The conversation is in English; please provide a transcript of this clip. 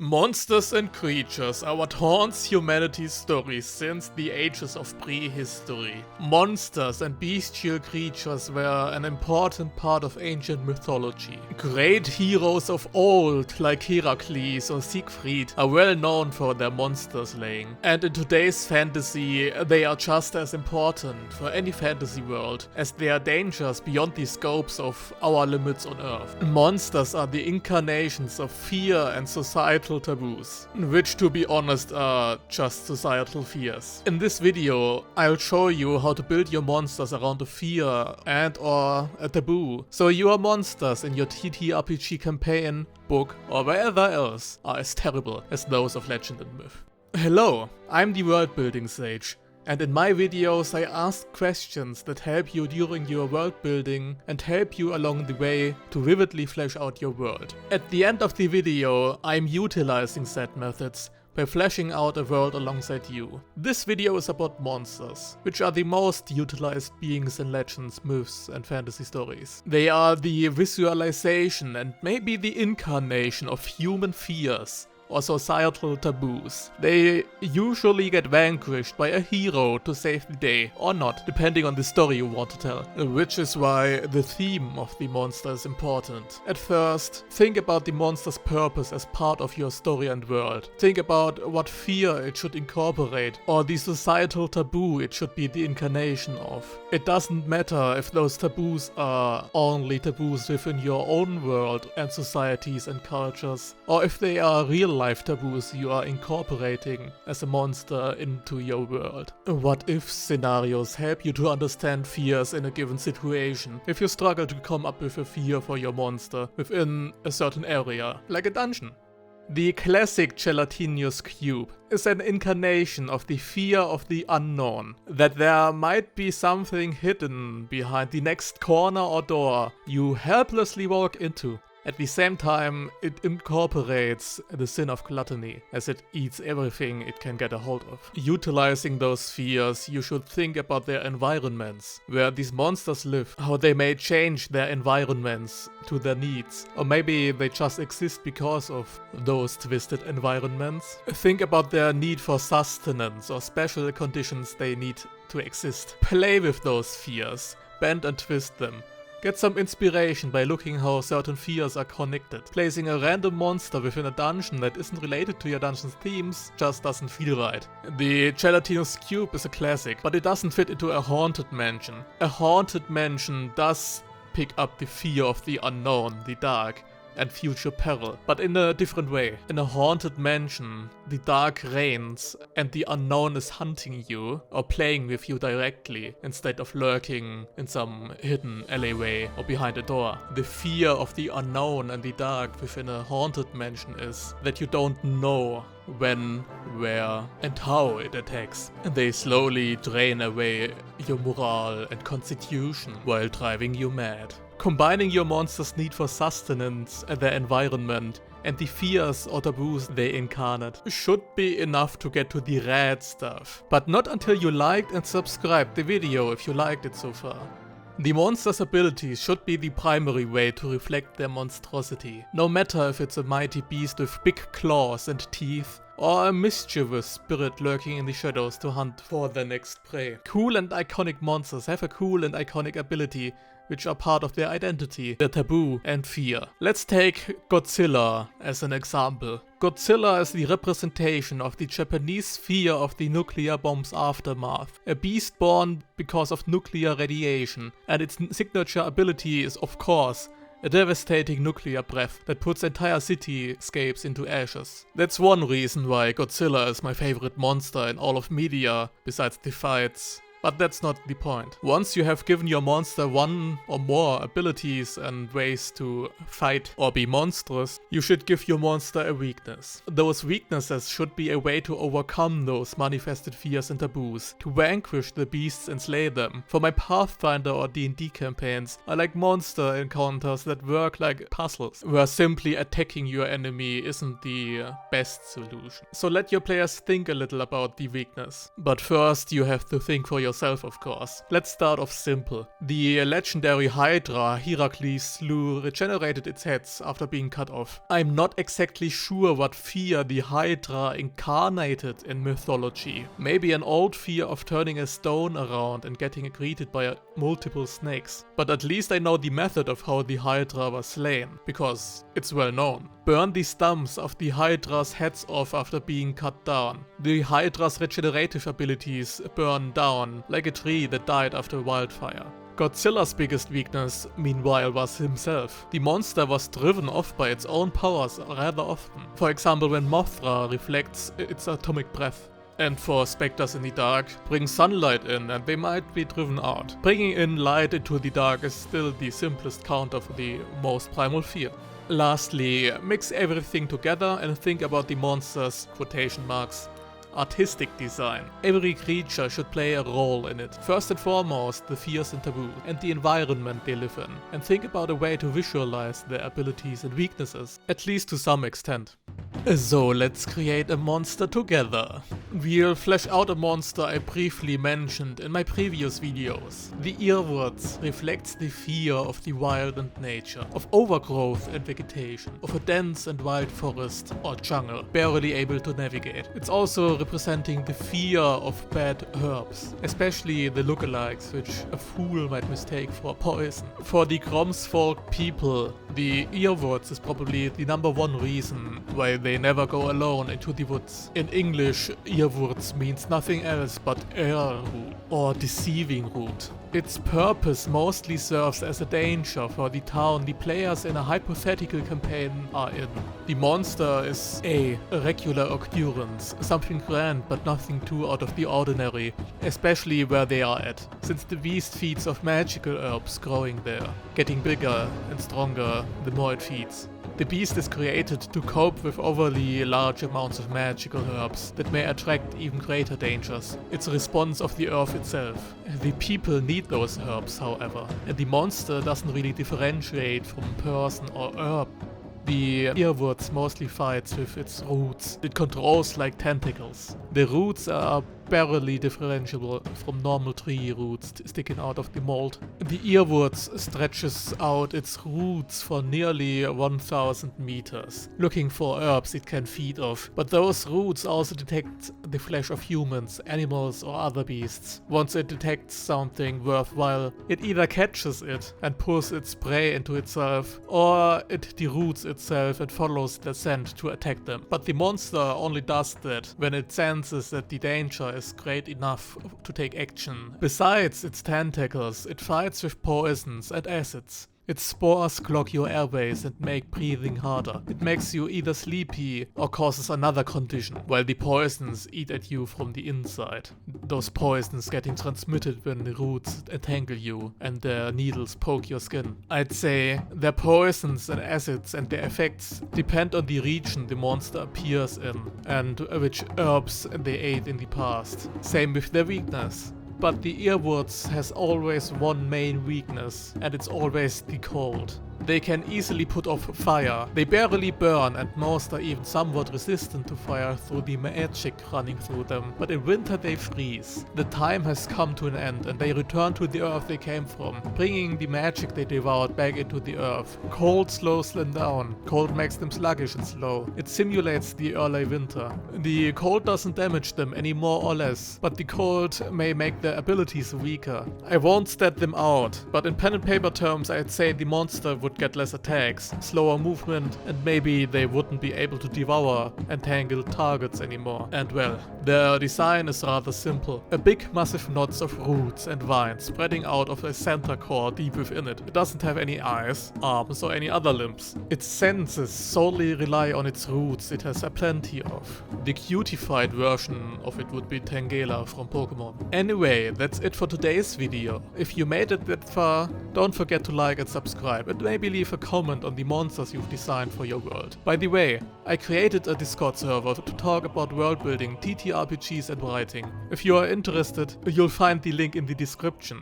Monsters and creatures are what haunts humanity's stories since the ages of prehistory. Monsters and bestial creatures were an important part of ancient mythology. Great heroes of old, like Heracles or Siegfried, are well known for their monster slaying. And in today's fantasy, they are just as important for any fantasy world, as they are dangers beyond the scopes of our limits on Earth. Monsters are the incarnations of fear and societal taboos, which to be honest are just societal fears. In this video, I'll show you how to build your monsters around a fear and or a taboo, so your monsters in your TTRPG campaign, book or wherever else are as terrible as those of legend and myth. Hello, I'm the Worldbuilding Sage. And in my videos I ask questions that help you during your world building and help you along the way to vividly flesh out your world. At the end of the video I'm utilizing said methods by fleshing out a world alongside you. This video is about monsters, which are the most utilized beings in legends, myths and fantasy stories. They are the visualization and maybe the incarnation of human fears or societal taboos. They usually get vanquished by a hero to save the day, or not, depending on the story you want to tell. Which is why the theme of the monster is important. At first, think about the monster's purpose as part of your story and world. Think about what fear it should incorporate, or the societal taboo it should be the incarnation of. It doesn't matter if those taboos are only taboos within your own world and societies and cultures, or if they are real life taboos you are incorporating as a monster into your world. What if scenarios help you to understand fears in a given situation. If you struggle to come up with a fear for your monster within a certain area, like a dungeon. The classic gelatinous cube is an incarnation of the fear of the unknown, that there might be something hidden behind the next corner or door you helplessly walk into. At the same time, it incorporates the sin of gluttony, as it eats everything it can get a hold of. Utilizing those fears, you should think about their environments, where these monsters live, how they may change their environments to their needs, or maybe they just exist because of those twisted environments. Think about their need for sustenance or special conditions they need to exist. Play with those fears, bend and twist them. Get some inspiration by looking how certain fears are connected. Placing a random monster within a dungeon that isn't related to your dungeon's themes just doesn't feel right. The gelatinous cube is a classic, but it doesn't fit into a haunted mansion. A haunted mansion does pick up the fear of the unknown, the dark, and future peril, but in a different way. In a haunted mansion, the dark reigns and the unknown is hunting you or playing with you directly instead of lurking in some hidden alleyway or behind a door. The fear of the unknown and the dark within a haunted mansion is that you don't know when, where, and how it attacks. And they slowly drain away your morale and constitution while driving you mad. Combining your monster's need for sustenance and their environment and the fears or taboos they incarnate should be enough to get to the rad stuff. But not until you liked and subscribed the video if you liked it so far. The monster's abilities should be the primary way to reflect their monstrosity, no matter if it's a mighty beast with big claws and teeth, or a mischievous spirit lurking in the shadows to hunt for their next prey. Cool and iconic monsters have a cool and iconic ability which are part of their identity, their taboo and fear. Let's take Godzilla as an example. Godzilla is the representation of the Japanese fear of the nuclear bomb's aftermath. A beast born because of nuclear radiation, and its signature ability is, of course, a devastating nuclear breath that puts entire cityscapes into ashes. That's one reason why Godzilla is my favorite monster in all of media, besides the fights. But that's not the point. Once you have given your monster one or more abilities and ways to fight or be monstrous, you should give your monster a weakness. Those weaknesses should be a way to overcome those manifested fears and taboos, to vanquish the beasts and slay them. For my Pathfinder or D&D campaigns, I like monster encounters that work like puzzles, where simply attacking your enemy isn't the best solution. So let your players think a little about the weakness. But first you have to think for yourself, of course. Let's start off simple. The legendary Hydra Heracles slew regenerated its heads after being cut off. I'm not exactly sure what fear the Hydra incarnated in mythology. Maybe an old fear of turning a stone around and getting greeted by multiple snakes. But at least I know the method of how the Hydra was slain, because it's well known. Burn the stumps of the Hydra's heads off after being cut down. The Hydra's regenerative abilities burn down, like a tree that died after a wildfire. Godzilla's biggest weakness, meanwhile, was himself. The monster was driven off by its own powers rather often. For example, when Mothra reflects its atomic breath. And for specters in the dark, bring sunlight in and they might be driven out. Bringing in light into the dark is still the simplest counter for the most primal fear. Lastly, mix everything together and think about the monster's quotation marks artistic design. Every creature should play a role in it. First and foremost, the fears and taboos, and the environment they live in. And think about a way to visualize their abilities and weaknesses, at least to some extent. So let's create a monster together. We'll flesh out a monster I briefly mentioned in my previous videos. The earwarts reflects the fear of the wild and nature, of overgrowth and vegetation, of a dense and wild forest or jungle, barely able to navigate. It's also representing the fear of bad herbs, especially the lookalikes, which a fool might mistake for poison. For the Gromsfolk people, the earwarts is probably the #1 reason why they never go alone into the woods. In English, earwarts means nothing else but root or deceiving root. Its purpose mostly serves as a danger for the town the players in a hypothetical campaign are in. The monster is a regular occurrence, something grand but nothing too out of the ordinary, especially where they are at, since the beast feeds off magical herbs growing there, getting bigger and stronger the more it feeds. The beast is created to cope with overly large amounts of magical herbs that may attract even greater dangers. It's a response of the earth itself. The people need those herbs, however, and the monster doesn't really differentiate from person or herb. The earwarts mostly fights with its roots. It controls like tentacles. The roots are barely differentiable from normal tree roots sticking out of the mold. The earwarts stretches out its roots for nearly 1000 meters, looking for herbs it can feed off. But those roots also detect the flesh of humans, animals or other beasts. Once it detects something worthwhile, it either catches it and pulls its prey into itself, or it deroots itself and follows the scent to attack them. But the monster only does that when it senses that the danger is great enough to take action. Besides its tentacles, it fights with poisons and acids. Its spores clog your airways and make breathing harder. It makes you either sleepy or causes another condition, while the poisons eat at you from the inside. Those poisons getting transmitted when the roots entangle you and their needles poke your skin. I'd say their poisons and acids and their effects depend on the region the monster appears in and which herbs they ate in the past. Same with their weakness. But the earwarts has always one main weakness, and it's always the cold. They can easily put off fire. They barely burn, and most are even somewhat resistant to fire through the magic running through them. But in winter they freeze. The time has come to an end, and they return to the earth they came from, bringing the magic they devoured back into the earth. Cold slows them down. Cold makes them sluggish and slow. It simulates the early winter. The cold doesn't damage them any more or less, but the cold may make their abilities weaker. I won't stat them out, but in pen and paper terms I'd say the monster would get less attacks, slower movement, and maybe they wouldn't be able to devour entangled targets anymore. And well, their design is rather simple. A big massive knots of roots and vines spreading out of a center core deep within it. It doesn't have any eyes, arms or any other limbs. Its senses solely rely on its roots it has a plenty of. The cutified version of it would be Tangela from Pokemon. Anyway, that's it for today's video. If you made it that far, don't forget to like and subscribe, and maybe leave a comment on the monsters you've designed for your world. By the way, I created a Discord server to talk about world building, TTRPGs and writing. If you are interested, you'll find the link in the description.